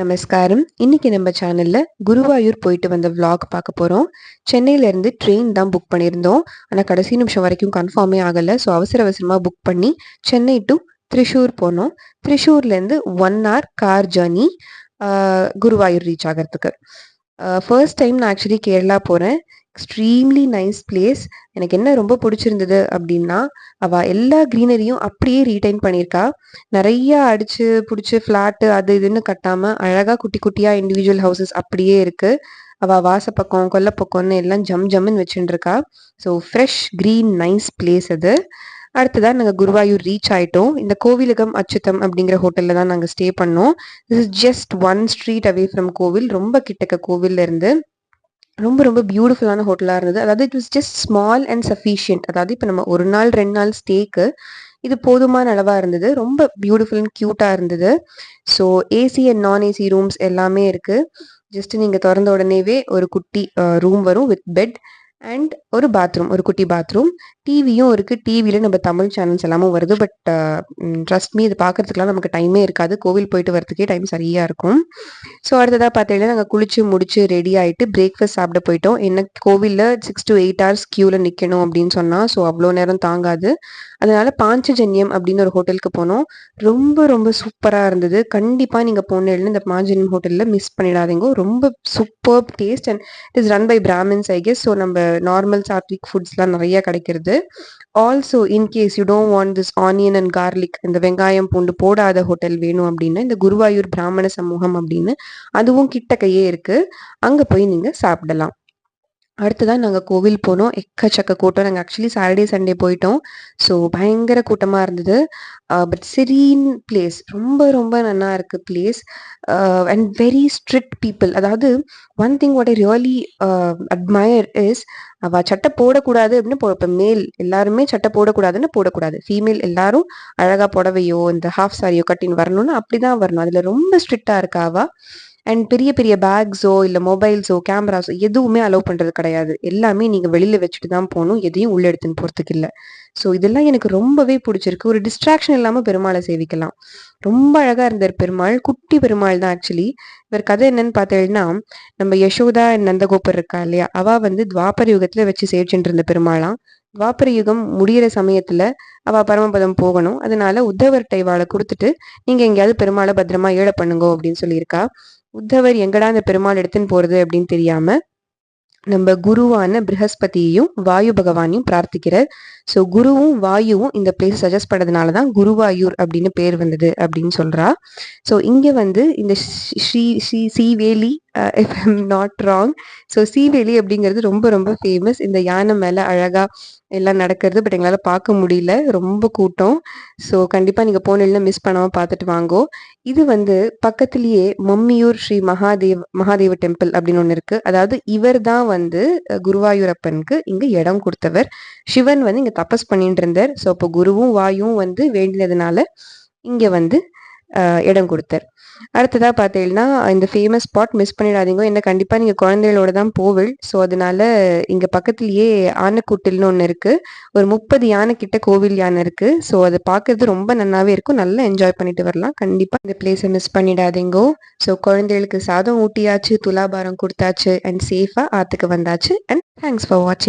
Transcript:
நமஸ்காரம். இன்னைக்கு நம்ம சேனல்ல குருவாயூர் போயிட்டு வந்த விளாக் பார்க்க போறோம். சென்னையிலேருந்து ட்ரெயின் தான் புக் பண்ணியிருந்தோம். ஆனா கடைசி நிமிஷம் வரைக்கும் கன்ஃபார்மே ஆகல. ஸோ அவசர அவசரமா புக் பண்ணி சென்னை டூ திரிஷூர் போனோம். திரிஷூர்லேருந்து 1 hour car journey Guruvayur reach ஆகறதுக்கு. ஃபர்ஸ்ட் டைம் நான் ஆக்சுவலி கேரளா போறேன். Extremely nice place. எனக்கு என்ன ரொம்ப பிடிச்சிருந்தது அப்படின்னா, அவ எல்லா க்ரீனரியும் அப்படியே ரீடைன் பண்ணியிருக்கா. நிறைய அடிச்சு புடிச்சு ஃப்ளாட்டு அது இதுன்னு கட்டாம அழகா குட்டி குட்டியா இண்டிவிஜுவல் ஹவுசஸ் அப்படியே இருக்கு. அவ வாசப்பக்கம் கொல்லப்பக்கம்னு எல்லாம் ஜம் ஜம்முன்னு வச்சுட்டு இருக்கா. So fresh green nice place அது. அடுத்ததான் நாங்கள் குருவாயூர் ரீச் ஆயிட்டோம். இந்த கோவிலகம் அச்சுத்தம் அப்படிங்கிற ஹோட்டல்ல தான் நாங்கள் ஸ்டே பண்ணோம். This is just 1 street away from கோவில். ரொம்ப கிட்டக்க கோவில்ல இருந்து. ரொம்ப ரொம்ப பியூட்டிஃபுல்லான ஹோட்டலாக இருந்தது. அதாவது it was just small and sufficient. அதாவது இப்போ நம்ம 1 நாள் 2 நாள் ஸ்டேக்கு இது போதுமான அளவாக இருந்தது. ரொம்ப பியூட்டிஃபுல் அண்ட் க்யூட்டாக இருந்தது. ஸோ ஏசி அண்ட் நான் ஏசி ரூம்ஸ் எல்லாமே இருக்குது. ஜஸ்ட் நீங்கள் திறந்த உடனேவே ஒரு குட்டி ரூம் வரும் வித் பெட் அண்ட் ஒரு பாத்ரூம், ஒரு குட்டி பாத்ரூம். டிவியும் இருக்குது. டிவியில் நம்ம தமிழ் சேனல்ஸ் எல்லாமும் வருது. பட் ட்ரஸ்ட் மீ இது பார்க்கறதுக்குலாம் நமக்கு டைமே இருக்காது. கோவில் போயிட்டு வரதுக்கே டைம் சரியாக இருக்கும். ஸோ அடுத்ததாக பார்த்தீங்கன்னா நாங்கள் குளிச்சு முடிச்சு ரெடி ஆகிட்டு பிரேக்ஃபாஸ்ட் சாப்பிட போயிட்டோம். என்ன கோவிலில் 6 to 8 hours க்யூவில் நிற்கணும் அப்படின்னு சொன்னால், ஸோ அவ்வளோ நேரம் தாங்காது. அதனால பாஞ்சஜன்யம் அப்படின்னு ஒரு ஹோட்டலுக்கு போனோம். ரொம்ப ரொம்ப சூப்பராக இருந்தது. கண்டிப்பாக நீங்கள் போனேன்னு இந்த பாஞ்சஜன்யம் ஹோட்டலில் மிஸ் பண்ணிடாதீங்க. ரொம்ப super taste and it is run by Brahmins I guess. So நம்ம நார்மல் சாத்விக் ஃபுட்ஸ்லாம் நிறைய கிடைக்கிறது. Also in case you don't want this onion and garlic, இந்த வெங்காயம் பூண்டு போடாத ஹோட்டல் வேணும் அப்படின்னா இந்த குருவாயூர் பிராமண சமூகம் அப்படின்னு அதுவும் கிட்டக்கையே இருக்கு. அங்கே போய் நீங்கள் சாப்பிடலாம். அடுத்ததான் நாங்கள் கோவில் போனோம். எக்கச்சக்க கூட்டம். நாங்கள் ஆக்சுவலி சாட்டர்டே சண்டே போயிட்டோம். ஸோ பயங்கர கூட்டமாக இருந்தது. But serene place. ரொம்ப ரொம்ப நல்லா இருக்குது place. And very strict people. அதாவது one thing what I really admire is, அவள் சட்டை போடக்கூடாது அப்படின்னு இப்போ மேல் எல்லாருமே சட்டை போடக்கூடாதுன்னு போடக்கூடாது. ஃபீமேல் எல்லாரும் அழகாக புடவையோ இந்த ஹாஃப் சாரியோ கட்டின்னு வரணும்னு அப்படி தான் வரணும். அதில் ரொம்ப ஸ்ட்ரிக்டாக இருக்கா அவள். அண்ட் பெரிய பெரிய பேக்ஸோ இல்லை மொபைல்ஸோ கேமராஸோ எதுவுமே அலோவ் பண்ணுறது கிடையாது. எல்லாமே நீங்கள் வெளியில் வச்சுட்டு தான் போகணும். எதையும் உள்ளே எடுத்துன்னு போகிறதுக்கு இல்லை. ஸோ இதெல்லாம் எனக்கு ரொம்பவே பிடிச்சிருக்கு. ஒரு டிஸ்ட்ராக்ஷன் இல்லாமல் பெருமாளை சேவிக்கலாம். ரொம்ப அழகாக இருந்தார் பெருமாள். குட்டி பெருமாள் தான் ஆக்சுவலி. இவர் கதை என்னன்னு பார்த்தீங்கன்னா, நம்ம யசோதா நந்தகோபர் இருக்கா இல்லையா, அவள் வந்து துவாபர யுகத்தில் வச்சு சேவிச்சுட்டு இருந்த பெருமாளாம். துவாபர யுகம் முடிகிற சமயத்தில் அவள் பரமபதம் போகணும். அதனால உத்தவர்கிட்ட இவாளை கொடுத்துட்டு நீங்கள் எங்கேயாவது பெருமாளை பத்திரமா ஏழை பண்ணுங்க அப்படின்னு சொல்லியிருக்கா. உத்தவர் எங்கடா அந்த பெருமாள் எடுத்துன்னு போறது அப்படின்னு தெரியாம நம்ம குருவான ப்ரஹஸ்பதியையும் வாயு பகவானையும் பிரார்த்திக்கிறார். ஸோ குருவும் வாயுவும் இந்த பிளேஸ் சஜஸ்ட் பண்ணதுனால தான் குருவாயூர் அப்படின்னு பேர் வந்தது அப்படின்னு சொல்றா. ஸோ இங்கே வந்து இந்த Sri Sri Seeveli, if I am not wrong, so Seeveli அப்படிங்கிறது ரொம்ப ரொம்ப ஃபேமஸ். இந்த யானை மேலே அழகா எல்லாம் நடக்கிறது. பட் எங்களால் பார்க்க முடியல, ரொம்ப கூட்டம். ஸோ கண்டிப்பாக நீங்கள் போனீங்கன்னா மிஸ் பண்ணாமல் பார்த்துட்டு வாங்கோ. இது வந்து பக்கத்துலேயே மம்மியூர் ஸ்ரீ மகாதேவ டெம்பிள் அப்படின்னு ஒன்று இருக்குது. அதாவது இவர் தான் வந்து குருவாயூரப்பனுக்கு இங்கே இடம் கொடுத்தவர். சிவன் வந்து இங்கே தபஸ் பண்ணிட்டு இருந்தார். ஸோ அப்போ குருவும் வாயும் வந்து வேண்டினதுனால இங்கே வந்து இடம் கொடுத்தார். அடுத்ததாக பார்த்தீங்கன்னா இந்த ஃபேமஸ் ஸ்பாட் மிஸ் பண்ணிடாதீங்க. என்ன கண்டிப்பாக நீங்கள் குழந்தைகளோட தான் போவல். ஸோ அதனால இங்கே பக்கத்துலேயே ஆனைக்கூட்டில்னு ஒன்று இருக்குது. ஒரு 30 யானை கிட்ட கோவில் யானை இருக்குது. ஸோ அதை பார்க்கறது ரொம்ப நல்லாவே இருக்கும். நல்லா என்ஜாய் பண்ணிட்டு வரலாம். கண்டிப்பாக இந்த பிளேஸை மிஸ் பண்ணிடாதீங்கோ. ஸோ குழந்தைகளுக்கு சாதம் ஊட்டியாச்சு, துலாபாரம் கொடுத்தாச்சு அண்ட் சேஃபாக ஆற்றுக்கு வந்தாச்சு. அண்ட் தேங்க்ஸ் ஃபார் வாட்சிங்.